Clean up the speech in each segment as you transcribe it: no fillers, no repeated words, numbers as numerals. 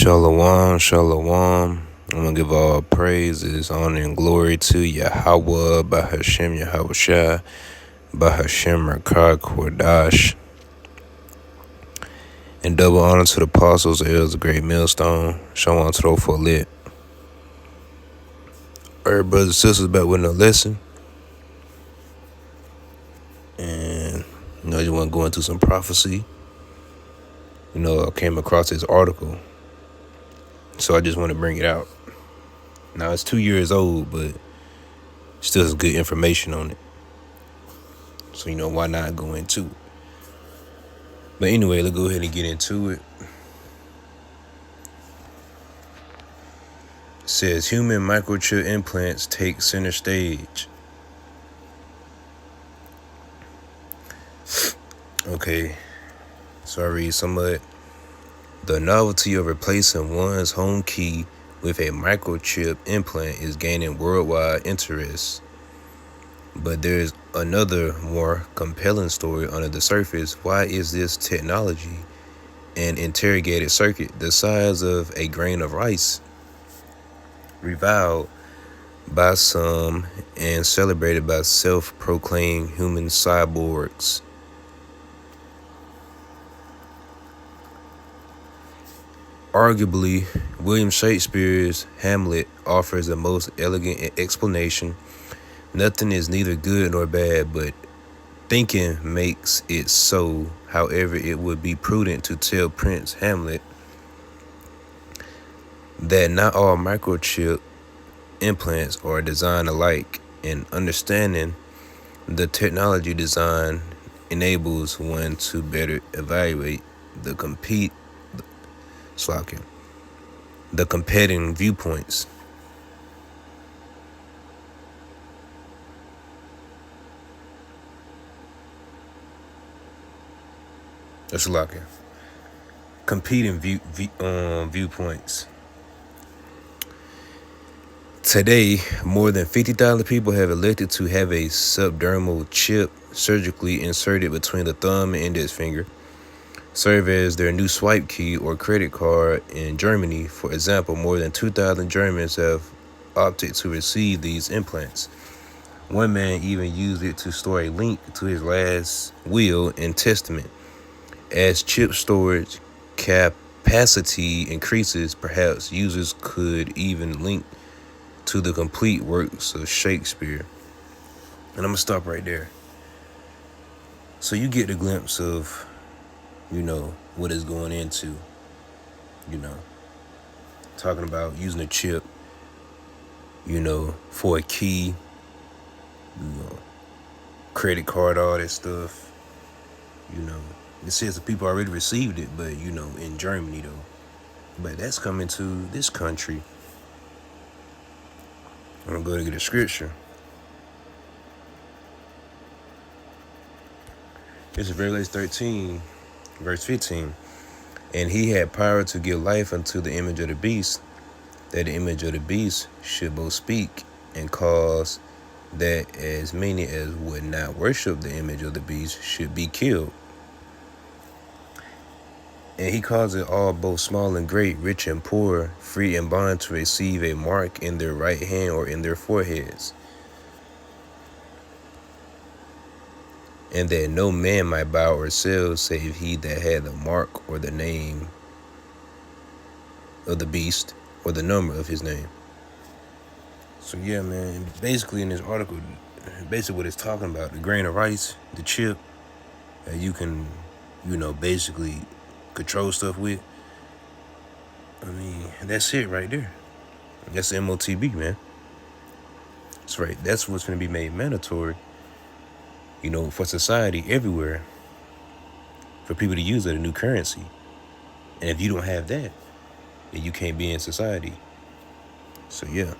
Shalom, shalom. I'm gonna give all praises, honor, and glory to Yahweh, Bahashem Yahushua, Bahashem Rakah Kordash, and double honor to the apostles, elders, the great millstone. Shalom to those for lit. Alright, brothers and sisters, back with another lesson. And I just want to go into some prophecy. I came across this article, so I just want to bring it out. Now, it's 2 years old, but still has good information on it. So, why not go into it? But anyway, let's go ahead and get into it. It says, human microchip implants take center stage. Okay, so I read some of it. The novelty of replacing one's home key with a microchip implant is gaining worldwide interest. But there's another more compelling story under the surface. Why is this technology, an interrogated circuit the size of a grain of rice, reviled by some and celebrated by self-proclaimed human cyborgs? Arguably, William Shakespeare's Hamlet offers the most elegant explanation. Nothing is neither good nor bad, but thinking makes it so. However, it would be prudent to tell Prince Hamlet that not all microchip implants are designed alike, and understanding the technology design enables one to better evaluate the competing viewpoints. Competing viewpoints. Today, more than 50,000 people have elected to have a subdermal chip surgically inserted between the thumb and index finger, serve as their new swipe key or credit card. In Germany, for example, more than 2,000 Germans have opted to receive these implants. One man even used it to store a link to his last will and testament. As chip storage capacity increases, perhaps users could even link to the complete works of Shakespeare. And I'm going to stop right there. So you get a glimpse of, what it's going into, talking about using a chip, for a key, credit card, all that stuff, It says the people already received it, but, in Germany, though. But that's coming to this country. I'm going to go to get a scripture. This is Revelation 13, verse 15. And he had power to give life unto the image of the beast, that the image of the beast should both speak and cause that as many as would not worship the image of the beast should be killed. And he caused all, both small and great, rich and poor, free and bond, to receive a mark in their right hand or in their foreheads, and that no man might buy or sell save he that had the mark or the name of the beast or the number of his name. So yeah, man, basically in this article, basically what it's talking about, the grain of rice, the chip that you can, basically control stuff with. I mean, that's it right there. That's the MOTB, man. That's right. That's what's going to be made mandatory, for society everywhere, for people to use it, a new currency. And if you don't have that, then you can't be in society. So yeah,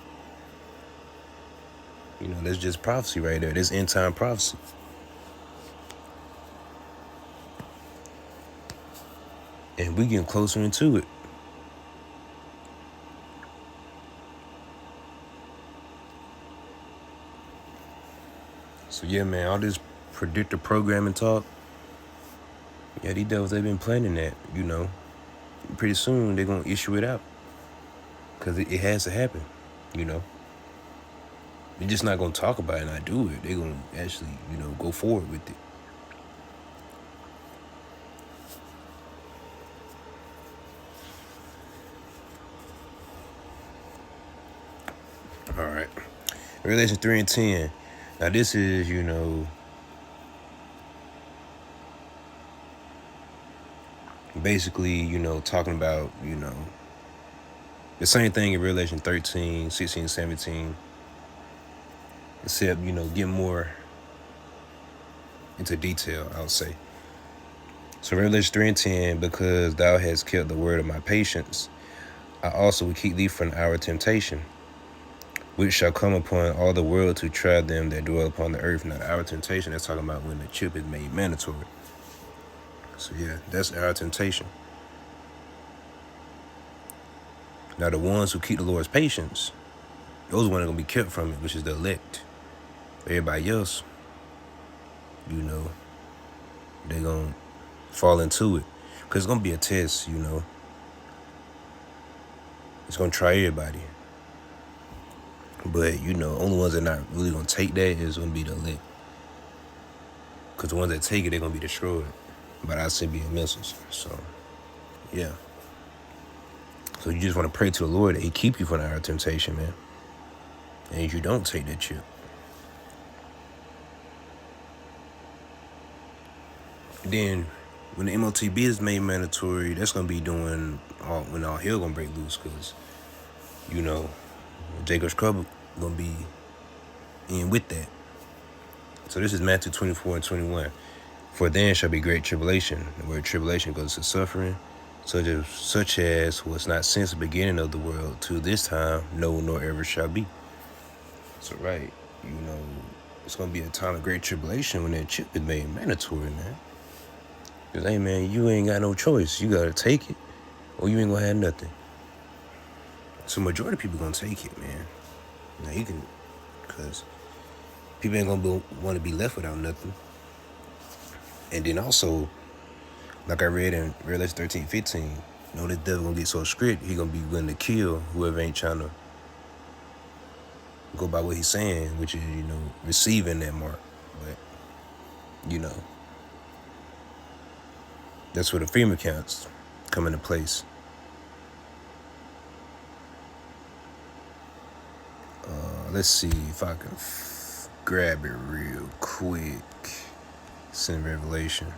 that's just prophecy right there. That's end time prophecy. And we getting closer into it. So yeah, man, all this predictive programming talk, yeah, these devils, they've been planning that, pretty soon they're gonna issue it out because it has to happen. They're just not gonna talk about it and not do it. They're gonna actually, go forward with it. All right. Revelation 3 and 10. Now this is, basically, talking about, the same thing in Revelation 13, 16, 17. Except, get more into detail, I would say. So Revelation 3 and 10, because thou hast kept the word of my patience, I also will keep thee from our temptation, which shall come upon all the world to try them that dwell upon the earth. Now, our temptation, that's talking about when the chip is made mandatory. So yeah, that's our temptation. Now, the ones who keep the Lord's patience, those ones are going to be kept from it, which is the elect. Everybody else, they're going to fall into it. Because it's going to be a test, It's going to try everybody. But, only ones that are not really going to take that is going to be the elect. Because the ones that take it, they're going to be destroyed by our Sybian missiles. So, yeah. So you just want to pray to the Lord that he keep you from our temptation, man. And you don't take that chip. Then, when the MOTB is made mandatory, that's going to be doing when all hell going to break loose. Because, Jacob's trouble going to be in with that. So this is Matthew 24 and 21. For then shall be great tribulation. The word tribulation goes to suffering, such as was not since the beginning of the world to this time, no, nor ever shall be. So right, it's gonna be a time of great tribulation when that chip is made mandatory, man. Because hey, man, you ain't got no choice. You gotta take it, or you ain't gonna have nothing. So majority of people gonna take it, man. Now you can, because people ain't gonna want to be left without nothing. And then also, like I read in Revelation 13, 15, this devil gonna get so strict, he gonna be willing to kill whoever ain't trying to go by what he's saying, which is, receiving that mark. But, that's where the FEMA counts come into place. Let's see if I can grab it real quick. It's in Revelation.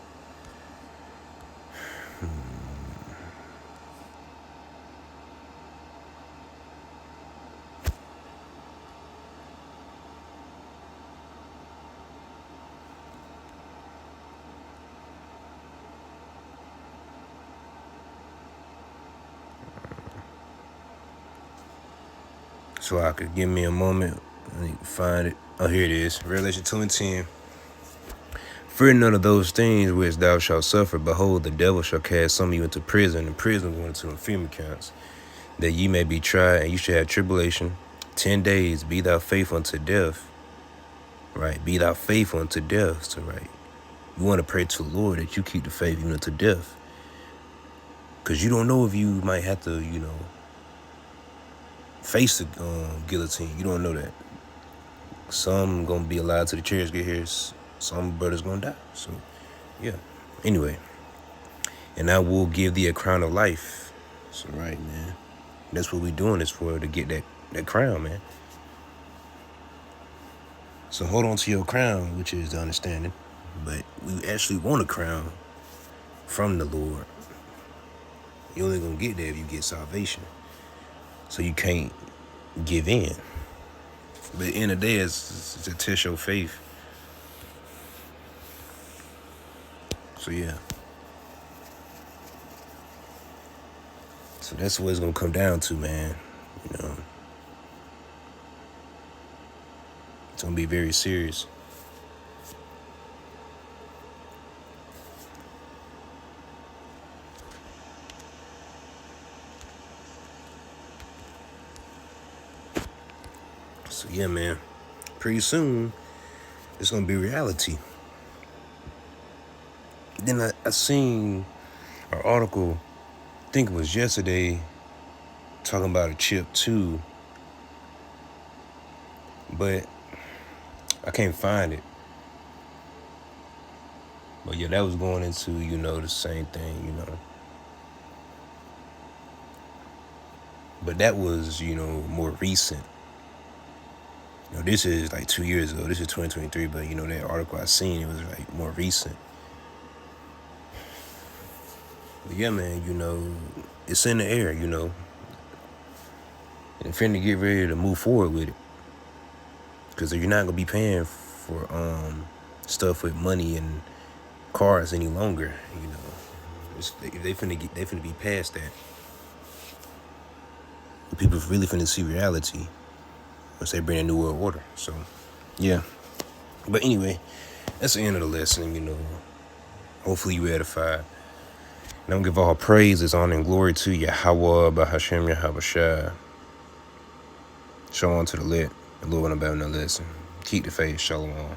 So I could give me a moment. I need to find it. Oh, here it is. Revelation 2 and 10. Fear none of those things which thou shalt suffer. Behold, the devil shall cast some of you into prison, and prison going to the FEMA camps, that ye may be tried, and you shall have tribulation 10 days. Be thou faithful unto death. Right? Be thou faithful unto death. So, right? You want to pray to the Lord that you keep the faith even unto death. Because you don't know if you might have to, face the guillotine. You don't know that. Some going to be alive till the chariots get here. Some brothers going to die. So, yeah. Anyway. And I will give thee a crown of life. So, right, man. That's what we doing this for, to get that crown, man. So hold on to your crown, which is the understanding. But we actually want a crown from the Lord. You're only going to get there if you get salvation. So you can't give in. But at the end of the day, it's to test your faith. So yeah. So that's what it's going to come down to, man. It's going to be very serious. So yeah, man. Pretty soon, it's going to be reality. Then I seen an article think it was yesterday, talking about a chip too, but I can't find it. But yeah, that was going into, the same thing. But that was, more recent. This is like 2 years ago. This is 2023, but that article I seen, it was like more recent. But yeah, man, it's in the air, and finna get ready to move forward with it. Because you're not gonna be paying for stuff with money and cars any longer, they finna be past that. People really finna see reality once they bring a new world order. So yeah. But anyway, that's the end of the lesson, Hopefully you edified. And I'm gonna give all praises, honor, and glory to Yahweh, Bahashem, Yahweh. Show on to the lit. The Lord about another lesson. Keep the faith. Shalom.